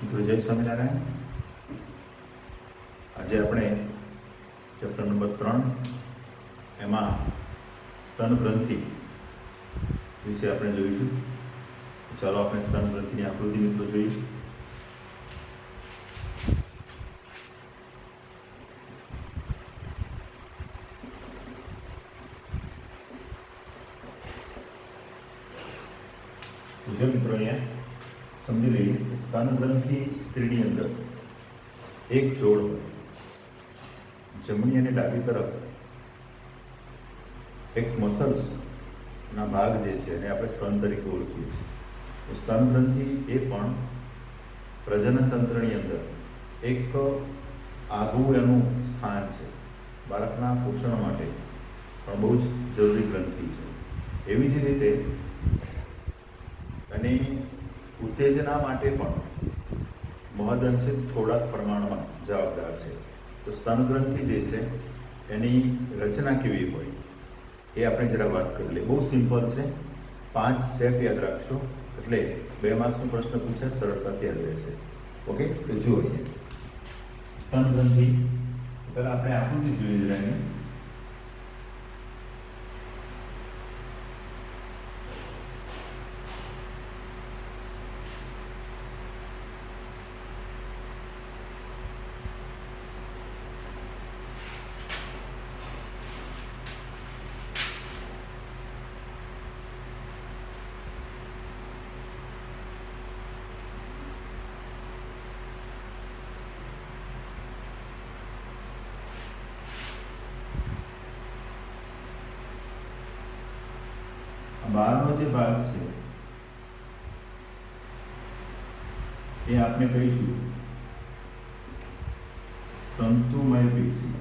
મિત્રો જય સ્વામિનારાયણ. આજે આપણે ચેપ્ટર નંબર 3 એમાં સ્તન ગ્રંથિ વિશે આપણે જોઈશું. ચાલો આપણે સ્તન ગ્રંથિની આકૃતિ મિત્રો જોઈએ. જો મિત્રો અહીંયા સમજી લઈએ કે સ્તન ગ્રંથિ સ્ત્રીની અંદર એક જોડ હોય. જમણી અને ડાબી તરફ એક મસલ્સના ભાગ જે છે એને આપણે સ્તન તરીકે ઓળખીએ છીએ. સ્તન ગ્રંથિ એ પણ પ્રજનન તંત્રની અંદર એક આગવું એનું સ્થાન છે. બાળકના પોષણ માટે પણ બહુ જ જરૂરી ગ્રંથિ છે. એવી જ રીતે અને ઉત્તેજના માટે પણ મહદઅંશે થોડાક પ્રમાણમાં જવાબદાર છે. તો સ્તન ગ્રંથિ જે છે એની રચના કેવી હોય એ આપણે જરા વાત કરી લઈએ. બહુ સિમ્પલ છે, 5 સ્ટેપ યાદ રાખશો એટલે 2 માર્ક્સનો પ્રશ્ન પૂછે સરળતાથી યાદ રહેશે. ઓકે, તો જુઓ અહીંયા સ્તન ગ્રંથિ પહેલાં આપણે આકૃતિ જોઈએ જરાની. બહારનો જે ભાગ છે એ આપણે કહીશું તંતુમય પેશી.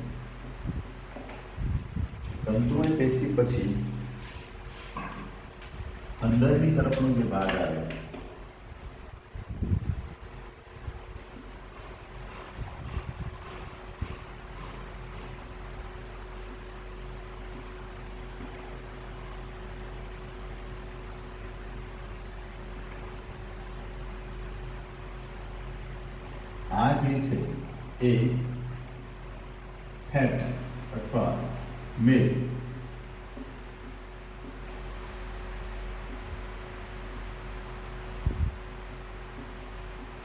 તંતુમય પેશી પછી અંદરની તરફનો જે ભાગ આવે આ જે છે એ ફેટ અથવા મેલ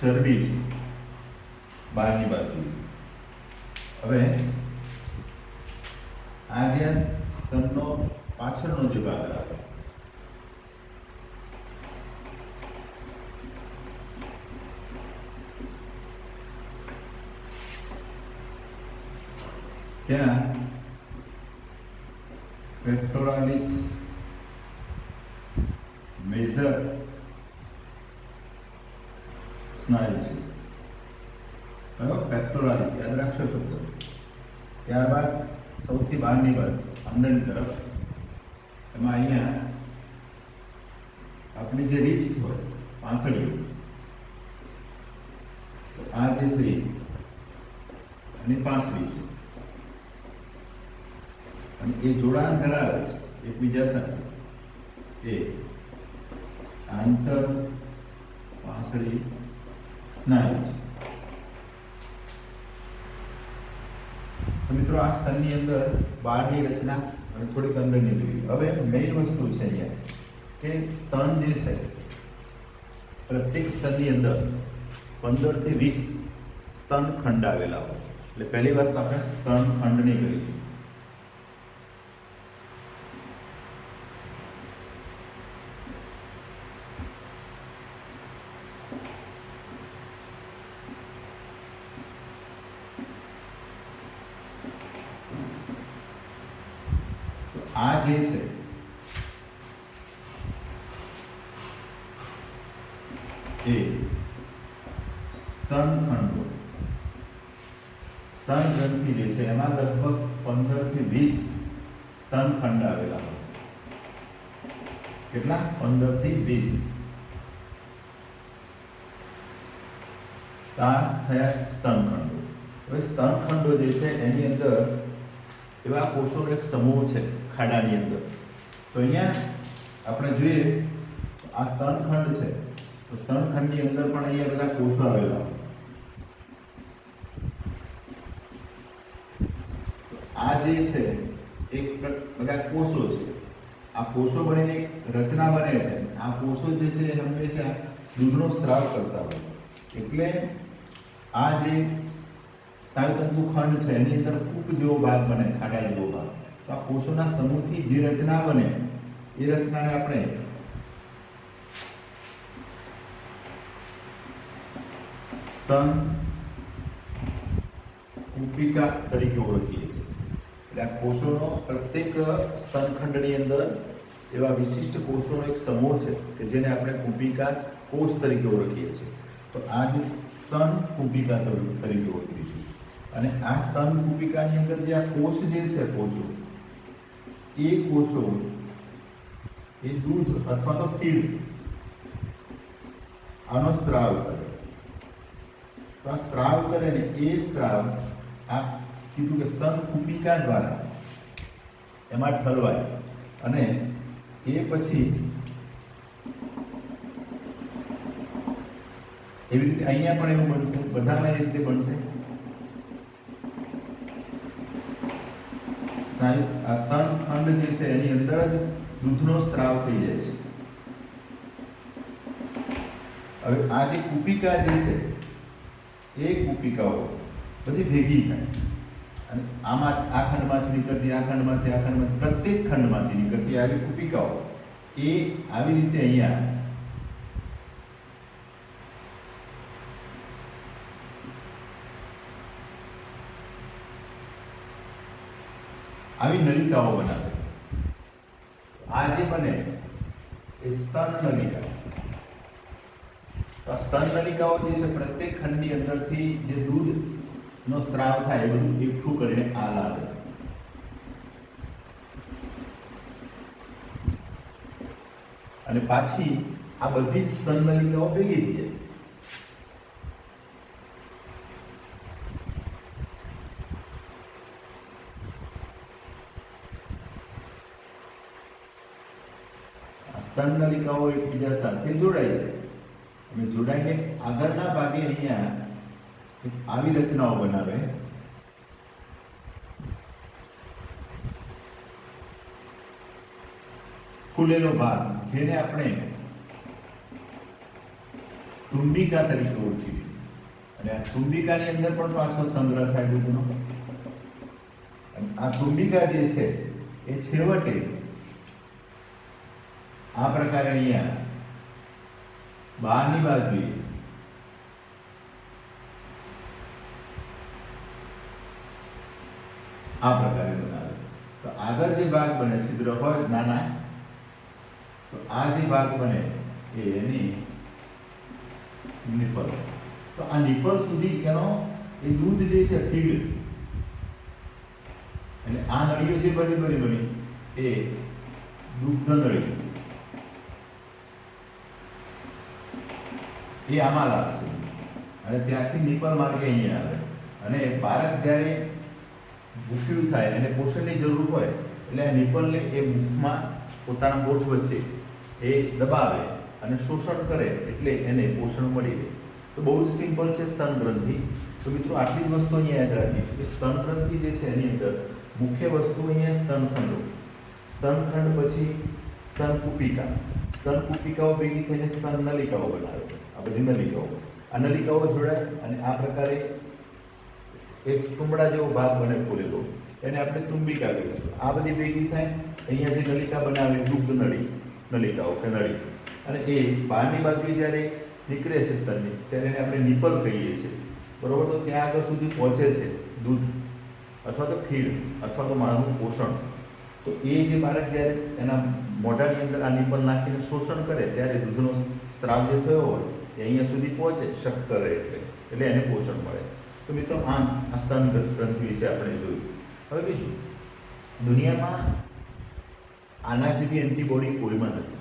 ચરબી છે બહારની બાજુ. હવે આ જે સ્તનનો પાછળનો જે ભાગ આવે ત્યાં પેક્ટોરાલિસ મેજર સ્નાયુ છે. બરાબર, પેક્ટોરાલિસ યાદ રાખશો શબ્દ. ત્યારબાદ સૌથી બહારની બાજુ અંદરની તરફ એમાં અહીંયા આપણી જે રિબ્સ હોય પાંસળીઓ, તો આ જે થઈ અને પાંસળી છે અને એ જોડાણ ધરાવે છે એકબીજા સાથે. એ આંતર પાંસળી સ્નાયુ છે. તો મિત્રો આ સ્તનની અંદર બહારની રચના અને થોડીક અંદરની જોઈએ. હવે મેઇન વસ્તુ છે અહીંયા કે સ્તન જે છે પ્રત્યેક સ્તનની અંદર 15 થી 20 સ્તન ખંડ આવેલા હોય. એટલે પહેલી વાત આપણે સ્તન ખંડની કરીશું. આ જે છે એ સ્તનખંડો, સ્તન ગ્રંથિ જે છે એમાં લગભગ 15 થી 20 સ્તનખંડ આવેલા હોય. કેટલા? 15 થી 20 તાસ થયા સ્તનખંડો. હવે સ્તનખંડો જે છે એની અંદર એવા કોષોનો એક સમૂહ છે ખાડાની અંદર. તો અહીંયા આપણે જોઈએ આ સ્તનખંડ છે તો સ્તનખંડની અંદર પણ અહીંયા બધા કોષો આવેલા હોય. આ જે છે એક બધા કોષો છે. આ કોષો બનીને એક રચના બને છે. આ કોષો જે છે હંમેશા દૂધનો સ્ત્રાવ કરતા હોય. એટલે આ જે સ્નાયુતંતુ ખંડ છે એની અંદર કૂપ જેવો ભાગ બને, ખાડા જેવો ભાગ. તો આ કોષોના સમૂહથી જે રચના બને એ રચનાને આપણે સ્તન કુપિકા તરીકે ઓળખીએ છીએ. એટલે આ કોષોનો પ્રત્યેક સ્તનખંડની અંદર એવા વિશિષ્ટ કોષોનો એક સમૂહ છે કે જેને આપણે કુપિકા કોષ તરીકે ઓળખીએ છીએ. તો આ જે સ્તન કુપિકા તરીકે ઓળખીશું. અને આ સ્તન કુપિકાની અંદર જે આ કોષ જે છે કોષો એ દૂધ અથવા તો ફીડ આનો સ્ત્રાવ કરે. તો આ સ્ત્રાવ કરે ને એ સ્ત્રાવ આ કીધું કે સ્તન કુપિકા દ્વારા એમાં ઠલવાય અને એ પછી એવી રીતે અહીંયા પણ એવું બનશે, બધામાં એ રીતે બનશે. આ સ્તનખંડ જે છે એની અંદર જ દૂધનો સ્ત્રાવ થઈ જાય છે. હવે આ જે કુપિકા જે છે એ કુપિકાઓ બધી ભેગી થાય અને આમાં આ ખંડમાંથી નીકળતી, આ ખંડમાંથી, આ ખંડમાંથી, પ્રત્યેક ખંડમાંથી નીકળતી આવી કુપિકાઓ એ આવી રીતે અહીંયા આવી નલિકાઓ બનાવે. આ જે બને એ સ્તન નલિકા. તો સ્તન નલિકાઓ જે છે પ્રત્યેક ખંડની અંદરથી જે દૂધનો સ્ત્રાવ થાય એ બધું એકઠું કરીને આ લાવે. અને પાછી આ બધી જ સ્તન નલિકાઓ ભેગી થઈ જાય. સ્તન નલિકાઓ એકબીજા સાથે જોડાઈ જાય અને જોડાઈને આગળના ભાગે અહીંયા આવી રચનાઓ બનાવે. ખુલેલો ભાગ જેને આપણે તુંબિકા તરીકે ઓળખીશું. અને આ તુંબિકાની અંદર પણ પાછો સંગ્રહ થાય દૂધનો. આ તુંબિકા જે છે એ છેવટે આ પ્રકારે અહીંયા બહારની બાજુએ આ પ્રકારે બનાવે. તો આગળ જે ભાગ બને છિદ્ર હોય નાના, તો આ જે ભાગ બને એ એની નિપલ. તો આ નિપલ સુધી એનો એ દૂધ જે છે ફીડ, એટલે આ નળીઓ જે બની એ દૂધ નળી એ આમાં લાગશે અને ત્યાંથી નિપલ માર્ગે અહીંયા આવે. અને બાળક જ્યારે ભૂખ્યું થાય અને પોષણની જરૂર હોય એટલે આ નિપલને એ મુખમાં પોતાના હોઠ વચ્ચે એ દબાવે અને શોષણ કરે એટલે એને પોષણ મળી રહે. તો બહુ જ સિમ્પલ છે સ્તન ગ્રંથિ. તો મિત્રો આટલી જ વસ્તુ અહીંયા યાદ રાખીશું કે સ્તન ગ્રંથિ જે છે એની અંદર મુખ્ય વસ્તુ અહીંયા સ્તનખંડો, સ્તનખંડ પછી સ્તન કુપિકા, સ્તન કુપિકાઓ ભેગી થઈને સ્તન નલિકાઓ બનાવે. આ બધી નલિકાઓ, આ નલિકાઓ જોડાય અને આ પ્રકારે એક તુંબડા જેવો ભાગ બને ખોલેલો, એને આપણે તુંબિકા કહીશું. આ બધી ભેગી થાય અહીંયા જે નલિકા બનાવે દુગ્ધ નલિકાઓ કે નળી, અને એ બહારની બાજુ જ્યારે નીકળે છે સ્તનની ત્યારે એને આપણે નિપલ કહીએ છીએ. બરોબર. તો ત્યાં આગળ સુધી પહોંચે છે દૂધ અથવા તો ફીડ અથવા તો માનું પોષણ. તો એ જે બાળક જ્યારે એના મોઢાની અંદર આ નિપલ નાખીને શોષણ કરે ત્યારે દૂધનો સ્ત્રાવ જે થયો હોય એ અહીંયા સુધી પહોંચે, શક કરે એટલે એને પોષણ મળે. તો મિત્રો આમ આ સ્તન ગ્રંથિ વિશે આપણે જોયું. હવે બીજું, દુનિયામાં આના જેવી એન્ટીબોડી કોઈમાં નથી.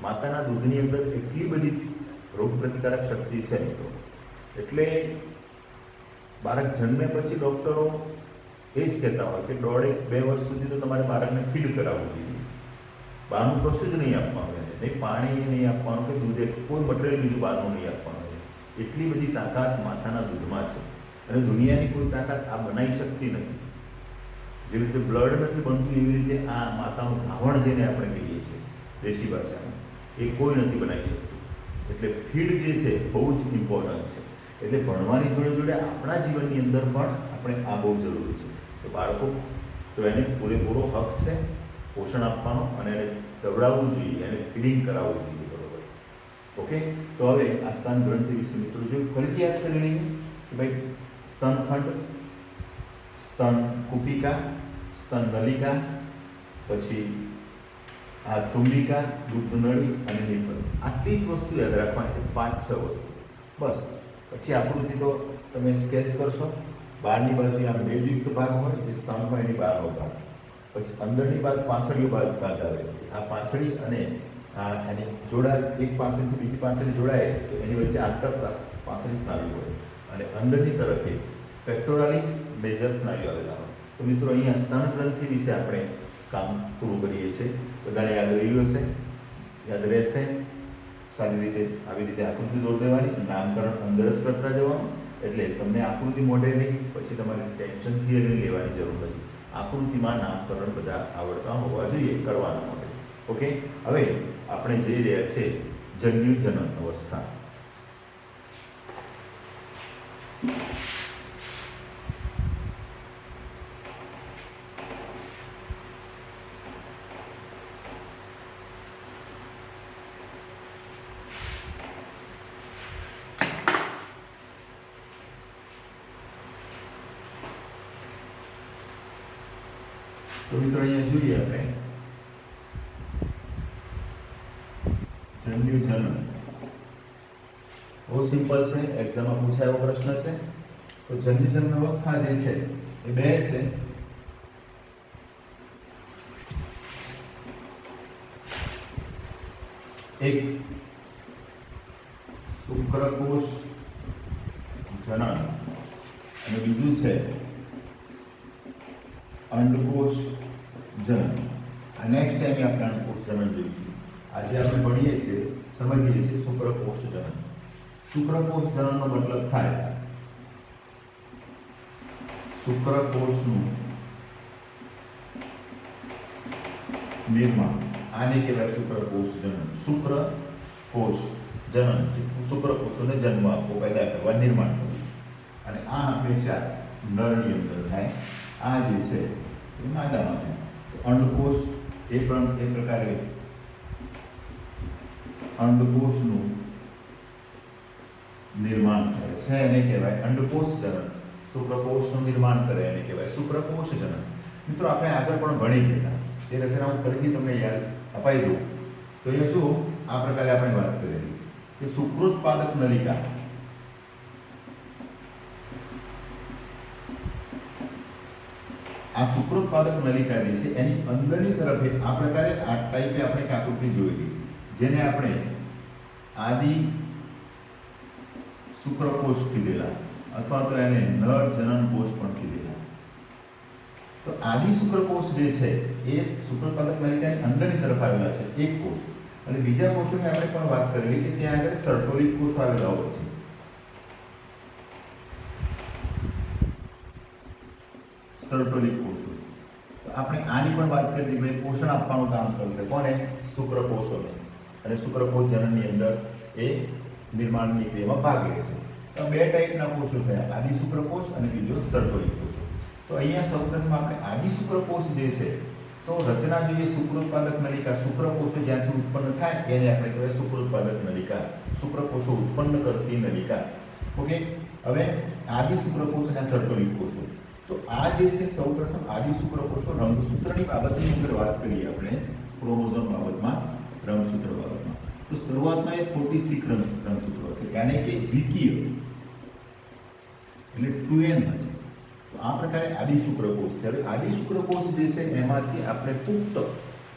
માતાના દૂધની અંદર એટલી બધી રોગ પ્રતિકારક શક્તિ છે મિત્રો. એટલે બાળક જન્મે પછી ડૉક્ટરો એ જ કહેતા હોય કે 1.5-2 વર્ષ સુધી તો તમારે બાળકને ફીડ કરાવવું જોઈએ, બહારનું કશું જ નહીં આપવાનું. એક પાણી નહીં આપવાનું કે દૂધ કોઈ મટીરિયલ બીજું બહારનું નહીં આપવાનું છે. એટલી બધી તાકાત માતાના દૂધમાં છે અને દુનિયાની કોઈ તાકાત આ બનાવી શકતી નથી. જેવી રીતે બ્લડ નથી બનતું એવી રીતે આ માતાનું ધાવણ જેને આપણે કહીએ છીએ દેશી ભાષામાં, એ કોઈ નથી બનાવી શકતું. એટલે ફીડ જે છે બહુ જ ઇમ્પોર્ટન્ટ છે. એટલે ભણવાની જોડે જોડે આપણા જીવનની અંદર પણ આપણે આ બહુ જરૂરી છે. તો બાળકો તો એને પૂરેપૂરો હક છે પોષણ આપવાનો અને એને દવડાવવું જોઈએ, એને ફીડિંગ કરાવવું જોઈએ. બરોબર? ઓકે. તો હવે આ સ્તન ગ્રંથિ વિશે મિત્રો જો ફરીથી યાદ કરી લઈએ કે ભાઈ સ્તનખંડ, સ્તન કુપિકા, સ્તન નલિકા, પછી આ તુંબિકા, દુગ્ધ નળી અને નિપલ. આટલી જ વસ્તુ યાદ રાખવાની છે, 5-6 વસ્તુ બસ. પછી આકૃતિ તો તમે સ્કેચ કરશો. બહારની બાજુ આ મેદયુક્ત ભાગ હોય જે સ્તન હોય એની બહારનો ભાગ, પછી અંદરની બાજુ પાછળીઓ ભાગ આવે. આ પાછળી અને આ એની જોડા એક પાછળથી બીજી પાછળ જોડાય તો એની વચ્ચે આંતર પાછળી સ્નાયુ હોય અને અંદરની તરફે પેક્ટોરાલિસ મેજર સ્નાયુ આવેલા હોય. તો મિત્રો અહીંયા સ્તન ગ્રંથિ વિશે આપણે કામ પૂરું કરીએ છીએ. બધાને યાદ રહ્યું હશે? યાદ રહેશે? સારી રીતે આવી રીતે આકૃતિ દોરી દેવાની, નામકરણ અંદર જ કરતા જવાનું. એટલે તમને આકૃતિ મોઢે નહીં, પછી તમારે ટેન્શન થિયરી લેવાની જરૂર નથી. આકૃતિમાં નામકરણ બધા આવડતા હોવા જોઈએ કરવાના માટે. ઓકે. હવે આપણે જઈ રહ્યા છે જન્યુજનન અવસ્થા. તો મિત્રો અહીંયા જોઈએ આપણે જન્યુજનન. બહુ સિમ્પલ છે, એક્ઝામમાં પૂછાયેલો પ્રશ્ન છે. તો જન્યુજનન અવસ્થા જે છે એ બે છે. એક શુક્રકોષ જનન અને બીજું છે અંડકોષ જનન. આ નેક્સ્ટ ટાઈમ આપણે અંડકોષ જનન જોઈશું. આજે આપણે ભણીએ છીએ, સમજીએ છીએ શુક્રકોષ જનન. શુક્રકોષ જનનનો મતલબ થાય શુક્રકોષનું નિર્માણ. આને કહેવાય શુક્રકોષ જનન. શુક્રકોષ જનન, શુક્રકોષોને જન્મ આપવો, પેદા કરવા, નિર્માણ કરવું. અને આ હંમેશા નરની અંદર થાય. આ જે છે એ માદામાં થાય. અંડકોષ એ પણ એ પ્રકારે અંડકોષનું નિર્માણ કરે છે, એને કહેવાય અંડકોષ જનન. શુક્રકોષનું નિર્માણ કરે એને કહેવાય શુક્રકોષ જનન. મિત્રો આપણે આગળ પણ ભણી ગયા, એ રચના હું ફરીથી તમને યાદ અપાઈ દઉં. તો એ જો આ પ્રકારે આપણે વાત કરેલી કે શુક્રોત્પાદક નલિકા, આ શુક્રોત્પાદક નલિકા જે છે એની અંદરની તરફે આ પ્રકારે આ ટાઈપે આપણે એક આકૃતિ જોઈ, જેને આપણે આદિ શુક્રકોષ કીધેલા અથવા તો એને નર જનન કોષ પણ કીધેલા. તો આદિ શુક્રકોષ જે છે એ શુક્રોત્પાદક નલિકાની અંદરની તરફ આવેલા છે એક કોષ. અને બીજા કોષોની આપણે પણ વાત કરેલી કે ત્યાં આગળ સર્ટોલિક કોષો આવેલા હોય છે. સર્ટોલિક કોષો. તો આપણે આની પણ વાત કરી કે પોષણ આપવાનું કામ કરશે કોને? શુક્રકોષોને. અને શુક્રકોષ જનનની અંદર એ નિર્માણની ક્રિયામાં ભાગ લેશે. તો બે ટાઈપના કોષો થયા, આદિ શુક્રકોષ અને બીજો સર્ટોલિક કોષો. તો અહીંયા સૌપ્રથમ આપણે આદિ શુક્રકોષ જે છે તો રચના જોઈએ શુક્રોત્પાદક નલિકા. શુક્રકોષો જ્યાંથી ઉત્પન્ન થાય એને આપણે કહેવાય શુક્રોત્પાદક નલિકા, શુક્રકોષો ઉત્પન્ન કરતી નલિકા. ઓકે. હવે આદિ શુક્રકોષ અને સર્ટોલિક કોષો. તો આ જે છે સૌપ્રથમ આદિ શુક્રકોષો રંગસૂત્રની બાબતની અંદર વાત કરીએ આપણે, ક્રોમોઝોમ બાબતમાં, રંગસૂત્ર બાબતમાં. તો શરૂઆતમાં એક 46 રંગસૂત્રો હશે, यानी કે દ્વિકીય એટલે 2n હશે. તો આ પ્રકારે આદિ શુક્રકોષ છે. હવે આદિ શુક્રકોષ જે છે એમાંથી આપણે પુખ્ત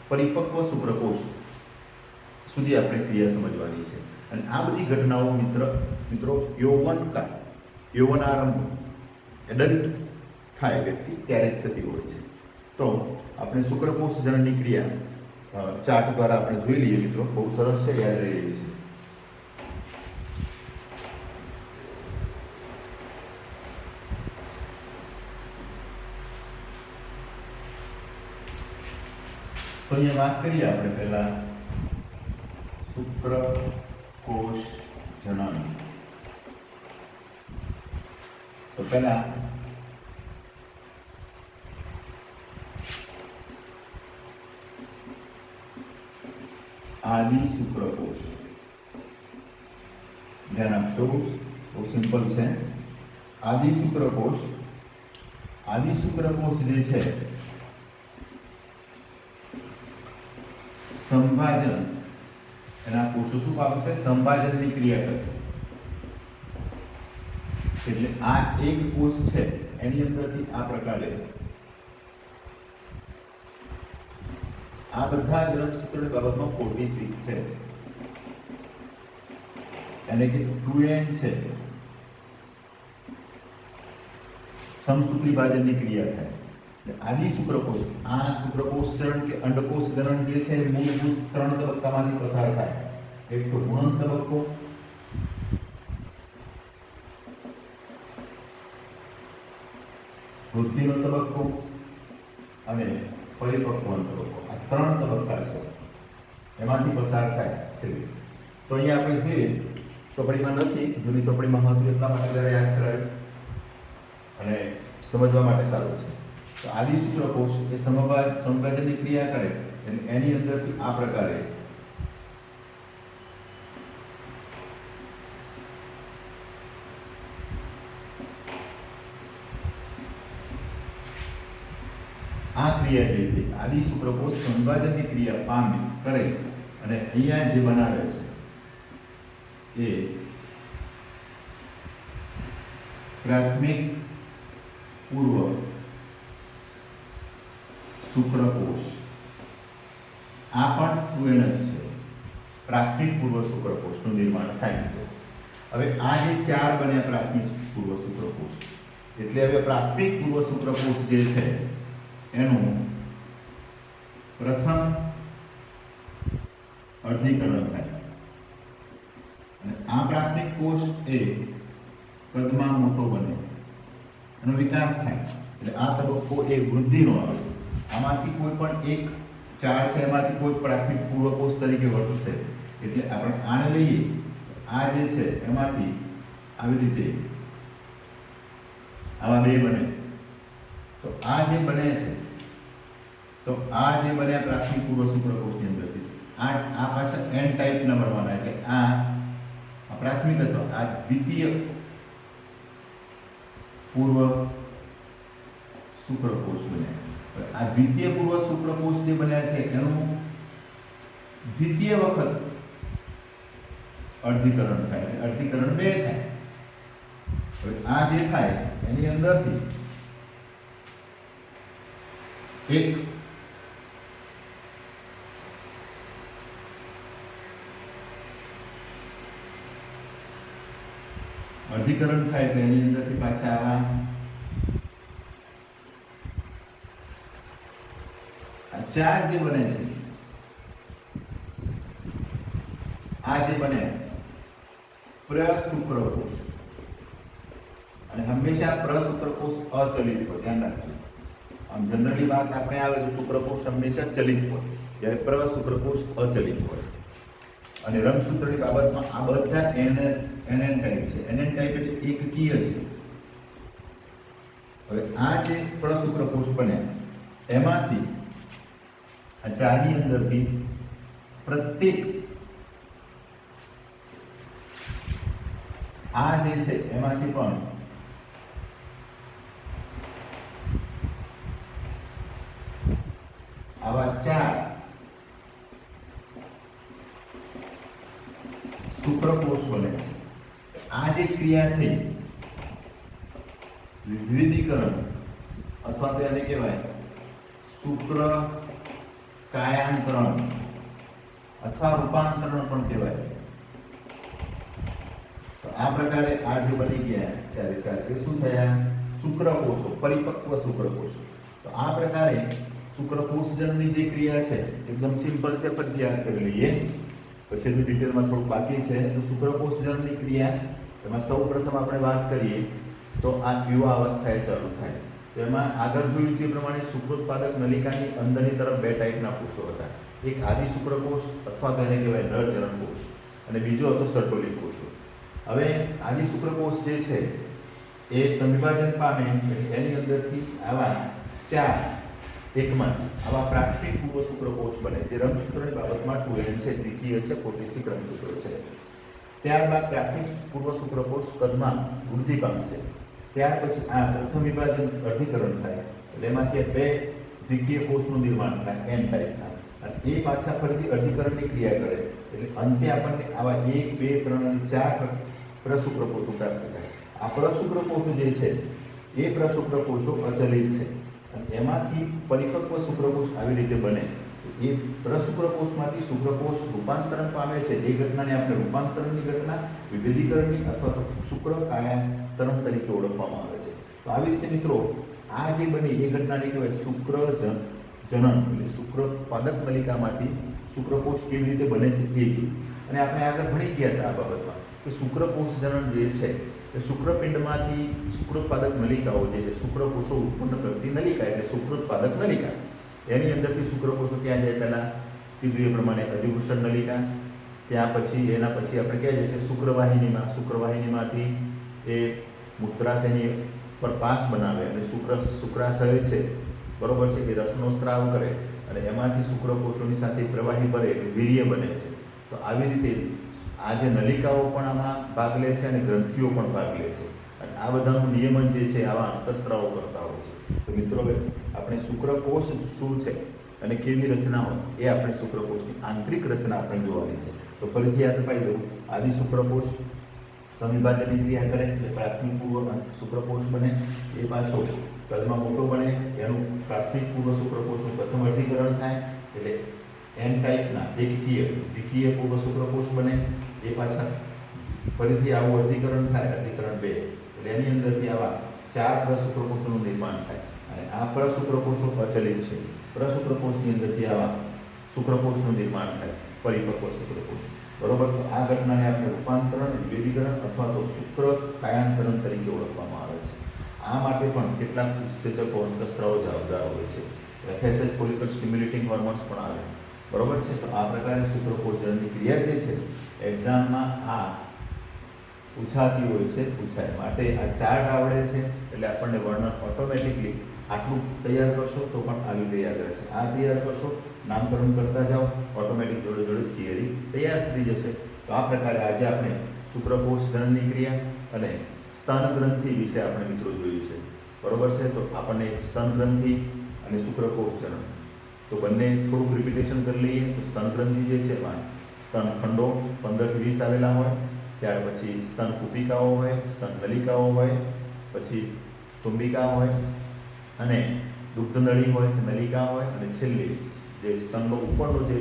પરિપક્વ શુક્રકોષ સુધી આપણે ક્રિયા સમજવાની છે. અને આ બધી ઘટનાઓ મિત્રો યૌવનારંભ એડલ્ટ થાય વ્યક્તિ ત્યારે જ થતી હોય છે. તો આપણે શુક્રકોષ જનનની ક્રિયા ચાર્ટ દ્વારા આપણે જોઈ લઈએ મિત્રો, બહુ સરસ છે, યાદ રહી એવી છે. તો અહીંયા વાત કરીએ આપણે પહેલા શુક્રકોષ જનન. તો પહેલા આદિ શુક્રકોષ, ધ્યાન આપશો, બહુ સિમ્પલ છે. આદિ શુક્રકોષ જે છે સંભાજન, એના કોષો શું પામશે? સંભાજનની ક્રિયા કરશે. એટલે આ એક કોષ છે, એની અંદરથી આ પ્રકારે આ બધા જ રંગસૂત્રોની બાબતમાં 46 છે, એટલે કે 2n છે. સમસૂત્રી ભાજનની ક્રિયા થાય. આદિ શુક્રકોષ, આ શુક્રકોષ ચરણ કે અંડકોષ ચરણ જે છે મૂળભૂત 3 તબક્કામાંથી પસાર થાય. એક તો ગુણન તબક્કો, વૃદ્ધિનો તબક્કો અને પરિપક્વનો તબક્કો. આ 3 તબક્કા છે, એમાંથી પસાર થાય છે. તો અહીંયા આપણે જોઈએ, ચોપડીમાં નથી, જૂની ચોપડીમાં હતું એટલા માટે જરા યાદ કરાવ્યું અને સમજવા માટે સારું છે. તો આદિ શુક્રકોષ એ સંભાજનની ક્રિયા કરે, એટલે એની અંદરથી આ પ્રકારે આ ક્રિયા જે છે આદિ શુક્રકોષ સંભાજનની ક્રિયા પામે કરે અને અહીંયા જે બનાવે છે એ પ્રાથમિક પૂર્વ શુક્રકોષ. આ પણ 2n છે. પ્રાથમિક પૂર્વ શુક્રકોષનું નિર્માણ થાય. તો હવે આ જે 4 બન્યા પ્રાથમિક પૂર્વ શુક્રકોષ, એટલે હવે પ્રાથમિક પૂર્વ શુક્રકોષ જે છે એનું પ્રથમ અર્ધીકરણ થાય અને આ પ્રાથમિક કોષ એ કદમાં મોટો બને, એનો વિકાસ થાય. એટલે આ તબક્કો એ વૃદ્ધિનો આવે. આમાંથી કોઈ પણ એક 4 છે એમાંથી કોઈ પ્રાથમિક પૂર્વ કોષ તરીકે વર્તશે. એટલે આપણે આને લઈએ, આ જે છે એમાંથી આવી રીતે આવા 2 બને. તો આ જે બને છે, તો આ જે બન્યા પ્રાથમિક પૂર્વ શુક્રકોષની અંદરથી આ પાછા n ટાઈપના બનવાના. એટલે આ પ્રાથમિક હતો, આ દ્વિતીય પૂર્વ શુક્રકોષ બન્યા. આ દ્વિતીય પૂર્વ શુક્રકોષ જે બન્યા છે એનું દ્વિતીય વખત અર્ધીકરણ થાય, અર્ધીકરણ 2 થાય. હવે આ જે થાય એની અંદરથી એક અર્ધીકરણ થાય એટલે એની અંદરથી પાછા આવા 4 જે બને છે, આ જે બને પ્રશુક્રકોષ, અને હંમેશા પ્રશુક્રકોષ અચલિત હોય, ધ્યાન રાખજો. આમ જનરલી વાત આપણે આવે તો શુક્રકોષ હંમેશા ચલિત હોય, જ્યારે પ્રશુક્રકોષ અચલિત હોય. અને રંગસૂત્રની બાબતમાં આ બધા NN ટાઈપ છે. NN ટાઈપ એટલે એકકીય છે. હવે આ જે પ્રશુક્રકોષ બન્યા એમાંથી આ 4 ની અંદરથી પ્રત્યેક આ જે છે એમાંથી પણ આવા 4 શુક્રકોષ બને છે. આ જે ક્રિયા થઈ વિવિધીકરણ અથવા તો એને કહેવાય શુક્ર કાયાંતરણ અથવા રૂપાંતરણ પણ કહેવાય. તો આ પ્રકારે આ જે બની ગયા 4 એ શું થયા? શુક્રકોષો, પરિપક્વ શુક્રકોષો. તો આ પ્રકારે શુક્રકોષજનનની જે ક્રિયા છે એકદમ સિમ્પલ છે, પણ યાદ કરી લઈએ, પછી હજુ ડિટેલમાં થોડું બાકી છે. તો શુક્રકોષજનનની ક્રિયા એમાં સૌ પ્રથમ આપણે વાત કરીએ તો આ યુવા અવસ્થાએ ચાલુ થાય. તો એમાં આગળ જોયું તે પ્રમાણે શુક્રોત્પાદક નલિકાની અંદરની તરફ બે ટાઈપના કોષો હતા. એક આદિ શુક્રકોષ અથવા તો એને કહેવાય નર જનનકોષ, અને બીજો હતો સર્ટોલિક કોષો. હવે આદિ શુક્રકોષ જે છે એ સંવિભાજન પામે એની અંદરથી આવા ચાર એકમાંથી આવા પ્રાથમિક પૂર્વ શુક્રકોષ બને, જે રંગસૂત્રની બાબતમાં 2n છે, દ્વિકીય છે, 46 રંગસૂત્રો છે. ત્યારબાદ પ્રાથમિક પૂર્વ શુક્રકોષ કદમાં વૃદ્ધિ પામશે. ત્યાર પછી આ પ્રથમ વિભાજન અર્ધીકરણ થાય, એટલે એમાંથી બે દ્વિકીય કોષનું નિર્માણ થાય n ટાઈપના, અને એ પાછા ફરીથી અર્ધીકરણની ક્રિયા કરે, એટલે અંતે આપણને આવા 1, 2, 3 અને 4 પ્રશુક્રકોષો પ્રાપ્ત થાય. આ પ્રશુક્રકોષો જે છે એ પ્રશુક્રકોષો અચલિત છે, અને એમાંથી પરિપક્વ શુક્રકોષ આવી રીતે બને. એ પ્રશુક્રકોષમાંથી શુક્રકોષ રૂપાંતરણ પામે છે, એ ઘટનાને આપણે રૂપાંતરણની ઘટના, વિભેદીકરણની અથવા તો શુક્ર કાયાંતરણ તરીકે ઓળખવામાં આવે છે. તો આવી રીતે મિત્રો આ જે બની એ ઘટનાને કહેવાય શુક્ર જનન, એટલે શુક્રપાદક નલિકામાંથી શુક્રકોષ કેવી રીતે બને છે એ જોયું. અને આપણે આગળ ભણી ગયા હતા આ બાબતમાં કે શુક્રકોષ જનન જે છે એ શુક્રપિંડમાંથી શુક્રોત્પાદક નલિકાઓ જે છે, શુક્રકોષો ઉત્પન્ન કરતી નલિકા એટલે શુક્રોત્પાદક નલિકા, એની અંદરથી શુક્રકોષો ક્યાં જાય? પહેલાં કીધું એ પ્રમાણે અધિવૃષણ નલિકા, ત્યાં પછી એના પછી આપણે ક્યાં જશે? શુક્રવાહિનીમાં. શુક્રવાહિનીમાંથી એ મૂત્રાશયની પર પાસ બનાવે અને શુક્રાશય છે, બરોબર છે, એ રસનો સ્ત્રાવ કરે અને એમાંથી શુક્રકોષોની સાથે પ્રવાહી ભરે એટલે વીર્ય બને છે. તો આવી રીતે આ જે નલિકાઓ પણ આમાં ભાગ લે છે અને ગ્રંથિઓ પણ ભાગ લે છે, અને આ બધાનું નિયમન જે છે આવા અંતઃસ્ત્રાવો કરતા હોય છે. તો મિત્રો આપણે શુક્રકોષ શું છે અને કેવી રચના હોય એ આપણે શુક્રકોષની આંતરિક રચના આપણે જોવાની છે. તો ફરીથી યાદ અપાઈ દઉં, આદિ શુક્રકોષ સંવિભાજનની ક્રિયા કરે એટલે પ્રાથમિક પૂર્વ શુક્રકોષ બને, એ પાછો કદમાં મોટો બને, એનું પ્રાથમિક પૂર્વ શુક્રકોષનું પ્રથમ અર્ધીકરણ થાય એટલે n ટાઈપના એકકીય દ્વિકીય પૂર્વ શુક્રકોષ બને, એ પાછા ફરીથી આવું અર્ધીકરણ થાય, અર્ધીકરણ 2, એટલે એની અંદરથી આવા 4 પ્રશુક્રકોષોનું નિર્માણ થાય. અને આ પ્રશુક્રકોષો અચલિત છે. પ્રશુક્રકોષની અંદરથી આવા શુક્રકોષનું નિર્માણ થાય, પરિપક્વ શુક્રકોષ, બરોબર. તો આ ઘટનાને આપણે રૂપાંતરણ, વિભેદીકરણ અથવા તો શુક્ર કાયાંતરણ તરીકે ઓળખવામાં આવે છે. આ માટે પણ કેટલાક ઉત્સેચકો અંતઃસ્ત્રાવો જવાબદાર હોય છે. FSH ફોલિકલ સ્ટિમ્યુલેટિંગ હોર્મોન્સ પણ આવે, બરોબર છે. તો આ પ્રકારે શુક્રકોષજનનની ક્રિયા જે છે એક્ઝામમાં આ પૂછાતી હોય છે, પૂછાય માટે આ ચાર્ટ આવડે છે એટલે આપણને વર્ણન ઓટોમેટિકલી આટલું તૈયાર કરશો તો પણ આવી રીતે યાદ રહેશે. આ તૈયાર કરશો, નામકરણ કરતા જાઓ, ઓટોમેટિક જોડે જોડે થિયરી તૈયાર થઈ જશે. તો આ પ્રકારે આજે આપણે શુક્રકોષજનનની ક્રિયા અને સ્તન ગ્રંથિ વિશે આપણે મિત્રો જોયું છે, બરોબર છે. તો આપણને સ્તન ગ્રંથિ અને શુક્રકોષજનન તો બંને થોડુંક રિપીટેશન કરી લઈએ. તો સ્તન ગ્રંથિ જે છે એમાં સ્તન ખંડો 15 થી 20 આવેલા હોય, ત્યાર પછી સ્તન કુપિકાઓ હોય, સ્તન નલિકાઓ હોય, પછી તુંબિકા હોય, અને દુગ્ધનળી હોય, નલિકા હોય, અને છેલ્લે જે સ્તનનો ઉપરનો જે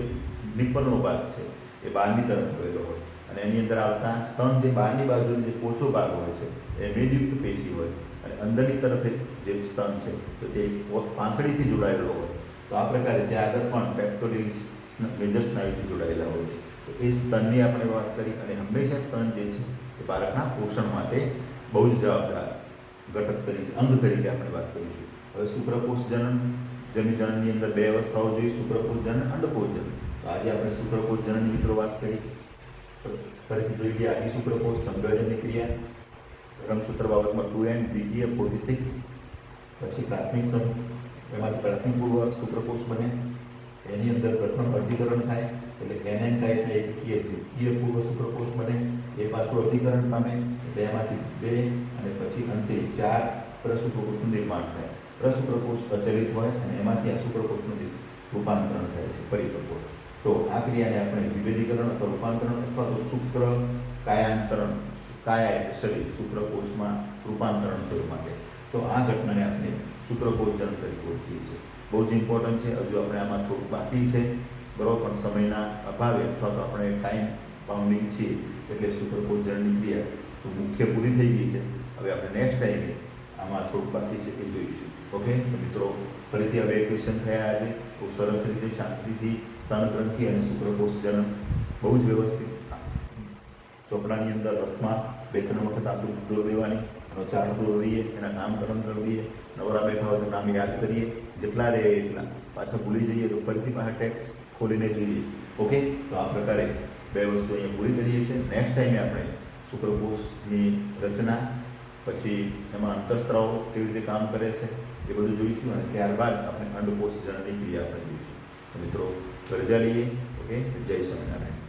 નિપ્પલનો ભાગ છે એ બહારની તરફ આવેલો હોય, અને એની અંદર આવતા સ્તન જે બહારની બાજુનો જે પોચો ભાગ હોય છે એ મેદયુક્ત પેશી હોય, અને અંદરની તરફ જે સ્તન છે તો તે પાંસળીથી જોડાયેલો હોય. તો આ પ્રકારે ત્યાં આગળ પણ પેક્ટોરિયલ મેજર સ્નાયુથી જોડાયેલા હોય છે. તો એ સ્તનની આપણે વાત કરી, અને હંમેશા સ્તન જે છે એ બાળકના પોષણ માટે બહુ જ જવાબદાર ઘટક તરીકે, અંગ તરીકે આપણે વાત કરીશું. હવે શુક્રકોષજનન જનની અંદર 2 અવસ્થાઓ જોઈ, શુક્રકોષજનન, અંડકોષજનન. તો આજે આપણે શુક્રકોષજનનની મિત્રો વાત કરી. ફરીથી જોઈ ગયા આદિ શુક્રકોષ સંવિભાજનની ક્રિયા, રંગસૂત્ર બાબતમાં 2n, દ્વિકીય 46, પછી પ્રાથમિક એમાંથી પ્રાથમિક પૂર્વ શુક્રકોષ બને, એની અંદર પ્રથમ અર્ધીકરણ થાય એટલે NN ટાઈપના એકકીય દ્વિકીય પૂર્વ શુક્રકોષ બને, એ પાછું અર્ધીકરણ પામે એટલે એમાંથી 2 અને પછી અંતે 4 પ્રશુક્રકોષનું નિર્માણ થાય. પ્રશુક્રકોષ અચલિત હોય અને એમાંથી આ શુક્રકોષનું રૂપાંતરણ થાય છે, પરિપક્વ. તો આ ક્રિયાને આપણે વિભેદીકરણ અથવા રૂપાંતરણ અથવા તો શુક્ર કાયાંતરણ, કાયા શરીર શુક્રકોષમાં રૂપાંતરણ થયું માટે, તો આ ઘટનાને આપણે શુક્રકોષજનન તરીકે ઓળખીએ છીએ. બહુ જ ઇમ્પોર્ટન્ટ છે. હજુ આપણે આમાં થોડું બાકી છે, બરાબર, પણ સમયના અભાવે અથવા તો આપણે ટાઈમ બાઉન્ડિંગ છીએ એટલે શુક્રકોષજનનની ક્રિયા તો મુખ્ય પૂરી થઈ ગઈ છે. હવે આપણે નેક્સ્ટ ટાઈમે આમાં થોડુંક બાકી છે એ જોઈશું. ઓકે, તો મિત્રો ફરીથી હવે ક્વેશ્ચન થયા આજે બહુ સરસ રીતે શાંતિથી સ્તનગ્રંથિ અને શુક્રકોષ જનન બહુ જ વ્યવસ્થિત ચોપડાની અંદર રફમાં 2-3 વખત આપણે દોર દેવાની, એનો ચાર્ટ દોર દઈએ, એના નામકરણ કરી દઈએ, નવરા બેઠા હોય તો નામ યાદ કરીએ, જેટલા રહે એટલા, પાછા ભૂલી જઈએ તો ફરીથી પાછા ટેક્સ્ટ ખોલીને જોઈએ. ઓકે, તો આ પ્રકારે 2 વસ્તુ અહીંયા પૂરી કરીએ છીએ. નેક્સ્ટ ટાઈમે આપણે શુક્રકોષની રચના, પછી એમાં અંતઃસ્ત્રાવ કેવી રીતે કામ કરે છે એ બધું જોઈશું, અને ત્યારબાદ આપણે અંડકોષ જનનની ક્રિયા આપણે જોઈશું. તો મિત્રો રજા લઈએ. ઓકે, જય સ્વામિનારાયણ.